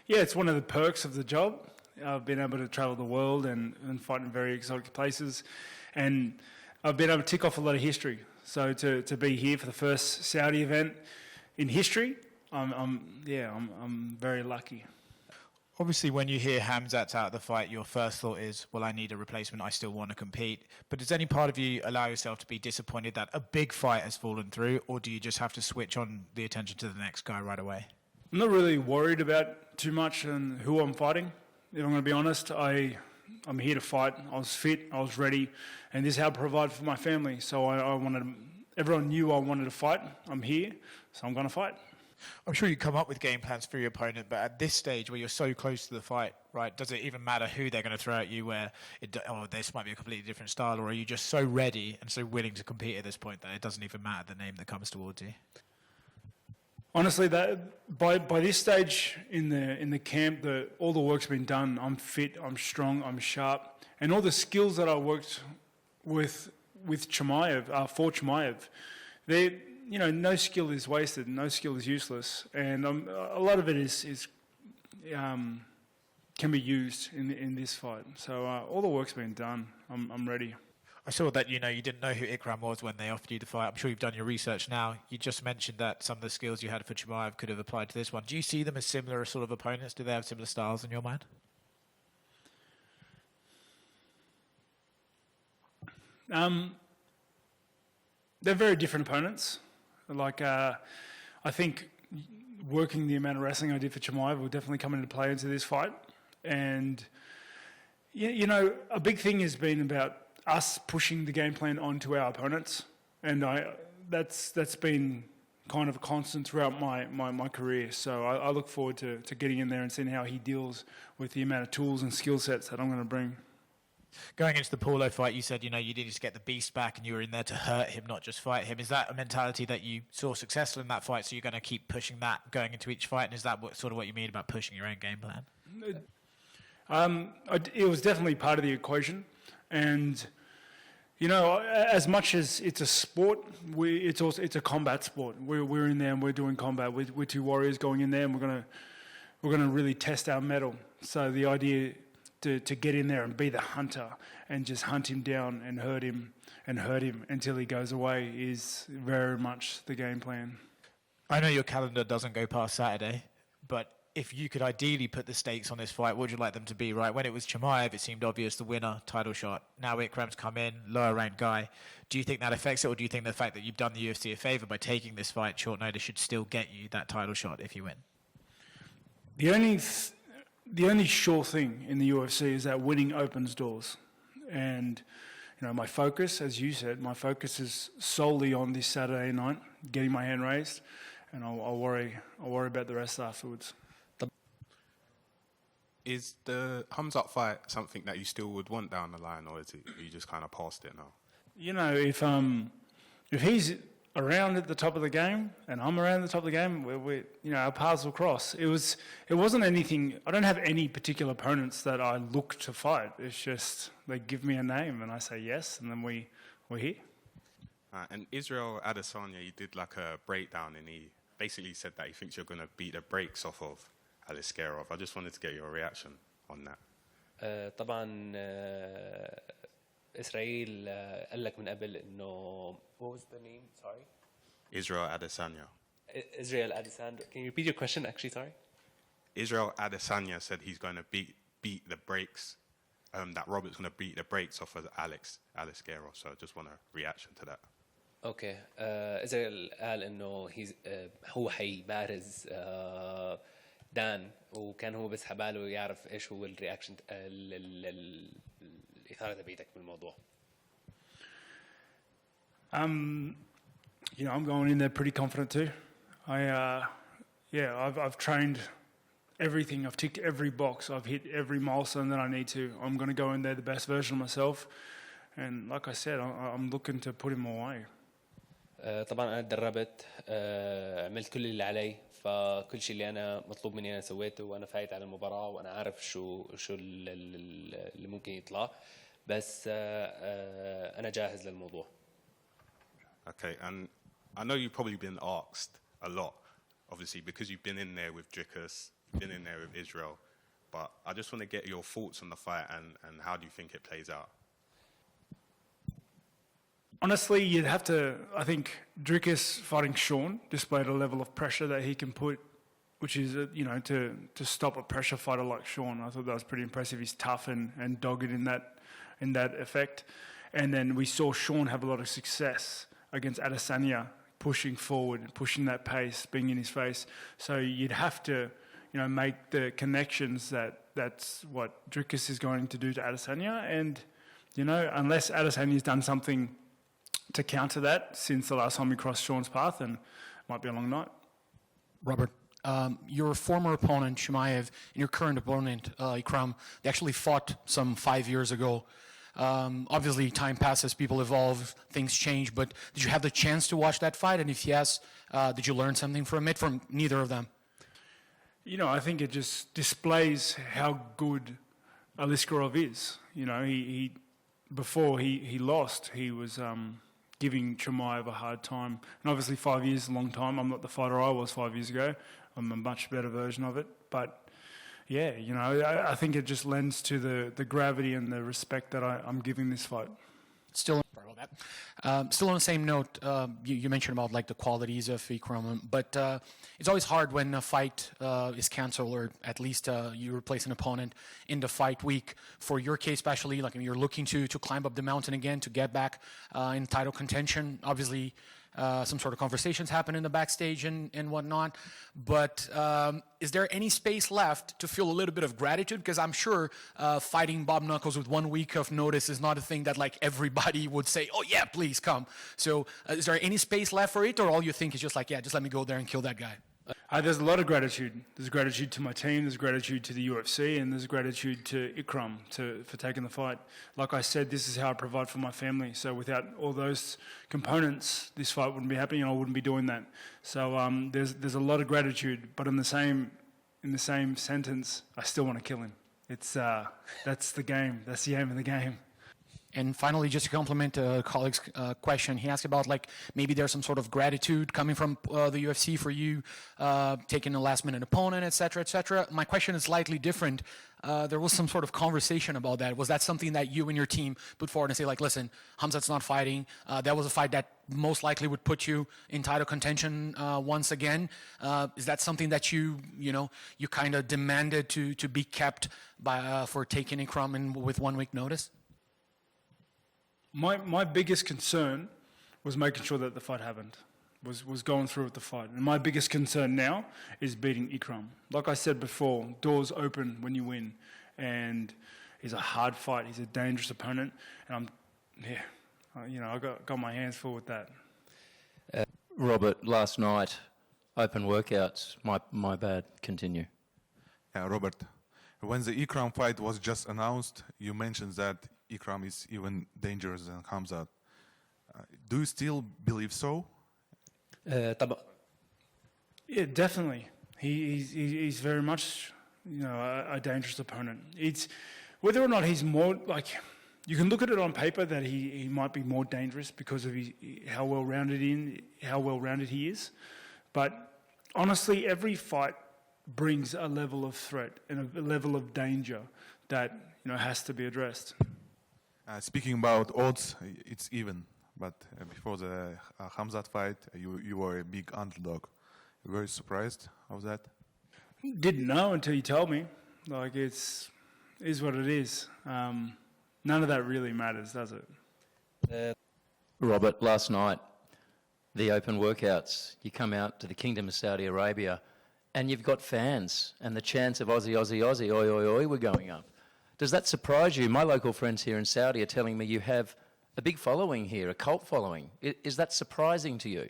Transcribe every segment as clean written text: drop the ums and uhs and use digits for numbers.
Yeah, it's one of the perks of the job. I've been able to travel the world and fight in very exotic places, and I've been able to tick off a lot of history. So to be here for the first Saudi event in history, I'm very lucky. Obviously, when you hear Khamzat's out of the fight, your first thought is, well, I need a replacement. I still want to compete. But does any part of you allow yourself to be disappointed that a big fight has fallen through, or do you just have to switch on the attention to the next guy right away? I'm not really worried about too much on who I'm fighting. If I'm going to be honest, I'm here to fight. I was fit, I was ready, and this is how I provide for my family. So I wanted, everyone knew I wanted to fight. I'm here, so I'm going to fight. I'm sure you come up with game plans for your opponent, but at this stage where you're so close to the fight, right, does it even matter who they're going to throw at you where this might be a completely different style, or are you just so ready and so willing to compete at this point that it doesn't even matter the name that comes towards you? Honestly, that by this stage in the camp, all the work's been done. I'm fit, I'm strong, I'm sharp, and all the skills that I worked with Chimaev, for Chimaev, no skill is wasted, no skill is useless, and a lot of it can be used in this fight. So all the work's been done. I'm ready. I saw that you didn't know who Ikram was when they offered you the fight. I'm sure you've done your research now. You just mentioned that some of the skills you had for Chimaev could have applied to this one. Do you see them as similar sort of opponents? Do they have similar styles in your mind? They're very different opponents. Like, I think working the amount of wrestling I did for Chimaev will definitely come into play into this fight. And, a big thing has been about us pushing the game plan onto our opponents. And that's been kind of a constant throughout my career. So I look forward to getting in there and seeing how he deals with the amount of tools and skill sets that I'm going to bring. Going into the Paulo fight, you said, you needed to get the beast back and you were in there to hurt him, not just fight him. Is that a mentality that you saw successful in that fight, so you're going to keep pushing that going into each fight? And is that what you mean about pushing your own game plan? It was definitely part of the equation. And, as much as it's a sport, it's a combat sport. We're in there and we're doing combat. We're two warriors going in there, and we're gonna really test our mettle. So the idea to get in there and be the hunter and just hunt him down and hurt him until he goes away is very much the game plan. I know your calendar doesn't go past Saturday, but if you could ideally put the stakes on this fight, what would you like them to be, right? When it was Chimaev, it seemed obvious, the winner, title shot. Now Ikram's come in, lower ranked guy. Do you think that affects it, or do you think the fact that you've done the UFC a favour by taking this fight short notice should still get you that title shot if you win? The only sure thing in the UFC is that winning opens doors. And, my focus, as you said, is solely on this Saturday night, getting my hand raised, and I'll worry about the rest afterwards. Is the Khamzat fight something that you still would want down the line, or is it you just kind of past it now? If he's around at the top of the game and I'm around the top of the game, our paths will cross. It wasn't anything. I don't have any particular opponents that I look to fight. It's just they give me a name and I say yes, and then we're here. And Israel Adesanya, you did like a breakdown, and he basically said that he thinks you're going to beat the brakes off of Aliskerov. I just wanted to get your reaction on that. طبعا إسرائيل قال لك من قبل إنه what was the name? Sorry. Israel Adesanya. Israel Adesanya. Can you repeat your question? Actually, sorry. Israel Adesanya said he's going to beat the brakes. That Robert's going to beat the brakes off of Aliskerov. So I just want a reaction to that. Okay. إسرائيل قال إنه هو حيبارز دان، وكان هو بس حباله يعرف إيش هو الرياكشن الإثارة تبعيتك بالموضوع. I'm going in there pretty confident too. I've trained everything. I've ticked every box. I've hit every milestone that I need to. I'm going to go in there the best version of myself. And like I said, I'm looking to put him away. طبعا أنا تدربت، عملت كل اللي علي، فكل شيء اللي أنا مطلوب مني أنا سويته، وأنا فايت على المباراة وأنا عارف شو اللي ممكن يطلع، بس أنا جاهز للموضوع. Okay, and I know you've probably been asked a lot, obviously, because you've been in there with Dricus, been in there with Israel. But I just want to get your thoughts on the fight and how do you think it plays out? Honestly, you'd have to. I think Dricus fighting Sean displayed a level of pressure that he can put, which is, to stop a pressure fighter like Sean. I thought that was pretty impressive. He's tough and dogged in that effect. And then we saw Sean have a lot of success against Adesanya, pushing forward, pushing that pace, being in his face. So you'd have to, make the connections that's what Dricus is going to do to Adesanya. And, unless Adesanya's done something to counter that since the last time we crossed Sean's path, and it might be a long night. Robert, your former opponent, Chimaev, and your current opponent, Ikram, they actually fought some 5 years ago. Obviously, time passes, people evolve, things change, but did you have the chance to watch that fight? And if yes, did you learn something from it, from neither of them? I think it just displays how good Aliskerov is. Before he lost, he was giving Chimaev a hard time. And obviously 5 years is a long time. I'm not the fighter I was 5 years ago. I'm a much better version of it. But yeah, I think it just lends to the gravity and the respect that I'm giving this fight. Still on the same note, you mentioned about the qualities of Ikram, but it's always hard when a fight is canceled, or at least you replace an opponent in the fight week. For your case, especially, you're looking to climb up the mountain again, to get back in title contention. Obviously, some sort of conversations happen in the backstage and whatnot. But is there any space left to feel a little bit of gratitude? Because I'm sure fighting Bob Knuckles with 1 week of notice is not a thing that everybody would say, oh yeah, please come. So is there any space left for it, or all you think is just just let me go there and kill that guy? There's a lot of gratitude. There's gratitude to my team, there's gratitude to the UFC, and there's gratitude to Ikram for taking the fight. Like I said, this is how I provide for my family. So without all those components, this fight wouldn't be happening, and I wouldn't be doing that. So there's a lot of gratitude, but in the same sentence, I still want to kill him. It's that's the game. That's the aim of the game. And finally, just to compliment a colleague's question, he asked about maybe there's some sort of gratitude coming from the UFC for you taking a last-minute opponent, et cetera, et cetera. My question is slightly different. There was some sort of conversation about that. Was that something that you and your team put forward and say, listen, Khamzat's not fighting. That was a fight that most likely would put you in title contention once again. Is that something that you kind of demanded to be kept for taking Ikram with 1 week notice? My biggest concern was making sure that the fight happened, was going through with the fight. And my biggest concern now is beating Ikram. Like I said before, doors open when you win. And he's a hard fight. He's a dangerous opponent. And I got my hands full with that. Robert, last night, open workouts. My bad. Continue. Robert, when the Ikram fight was just announced, you mentioned that Ikram is even dangerous than Khamzat. Do you still believe so? Yeah, definitely. He's very much, a dangerous opponent. It's whether or not he's more you can look at it on paper that he might be more dangerous because of how well-rounded he is. But honestly, every fight brings a level of threat and a level of danger that has to be addressed. Speaking about odds, it's even. But before the Khamzat fight, you were a big underdog. You were surprised of that? Didn't know until you told me. Is what it is. None of that really matters, does it? Robert, last night, the open workouts, you come out to the Kingdom of Saudi Arabia and you've got fans, and the chants of Aussie, Aussie, Aussie, oi, oi, oi were going up. Does that surprise you? My local friends here in Saudi are telling me you have a big following here, a cult following. Is that surprising to you?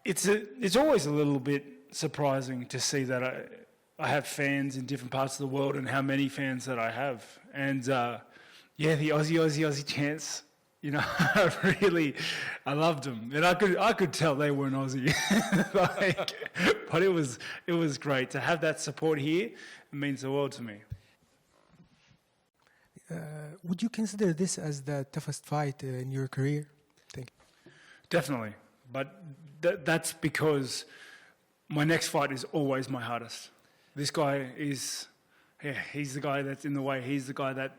It's always a little bit surprising to see that I have fans in different parts of the world and how many fans that I have. And the Aussie, Aussie, Aussie chants, I loved them. And I could tell they weren't Aussie. But it was great to have that support here. It means the world to me. Would you consider this as the toughest fight in your career? Thank you. Definitely. But that's because my next fight is always my hardest. This guy is, he's the guy that's in the way. He's the guy that,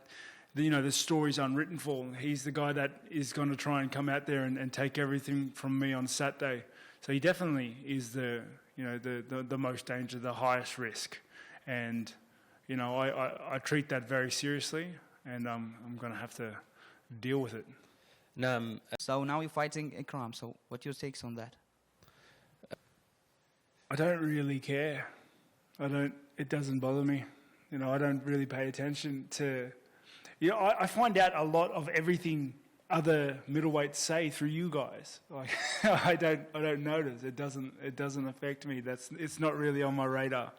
the story's unwritten for. He's the guy that is going to try and come out there and take everything from me on Saturday. So he definitely is the most danger, the highest risk. And, I treat that very seriously, and I'm going to have to deal with it. So now you're fighting Ikram. So what's your takes on that? I don't really care. It doesn't bother me. I don't really pay attention to, I find out a lot of everything other middleweights say through you guys. Like, I don't notice. It doesn't affect me. It's not really on my radar.